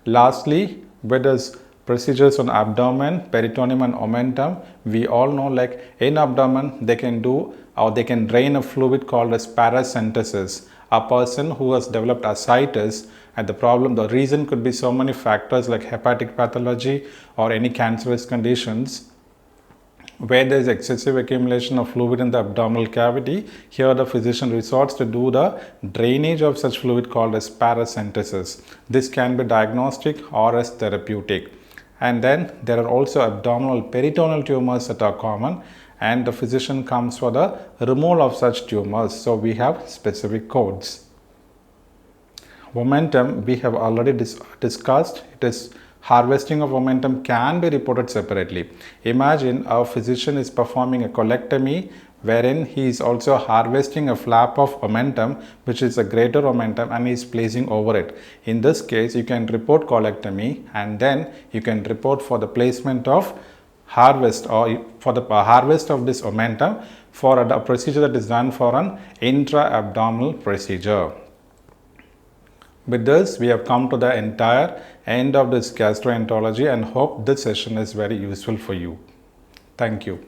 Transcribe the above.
Lastly, with this procedures on abdomen, peritoneum and omentum, we all know like in abdomen they can do or they can drain a fluid called as paracentesis. A person who has developed ascites, and the reason could be so many factors like hepatic pathology or any cancerous conditions where there is excessive accumulation of fluid in the abdominal cavity. Here the physician resorts to do the drainage of such fluid called as paracentesis. This can be diagnostic or as therapeutic. And then there are also abdominal peritoneal tumors that are common, and the physician comes for the removal of such tumors. So we have specific codes. Omentum we have already discussed. It is harvesting of omentum can be reported separately. Imagine a physician is performing a colectomy wherein he is also harvesting a flap of omentum, which is a greater omentum, and he is placing over it. In this case, you can report colectomy and then you can report for the placement of harvest or for the harvest of this omentum for a procedure that is done for an intra-abdominal procedure. With this, we have come to the entire end of this gastroenterology and hope this session is very useful for you. Thank you.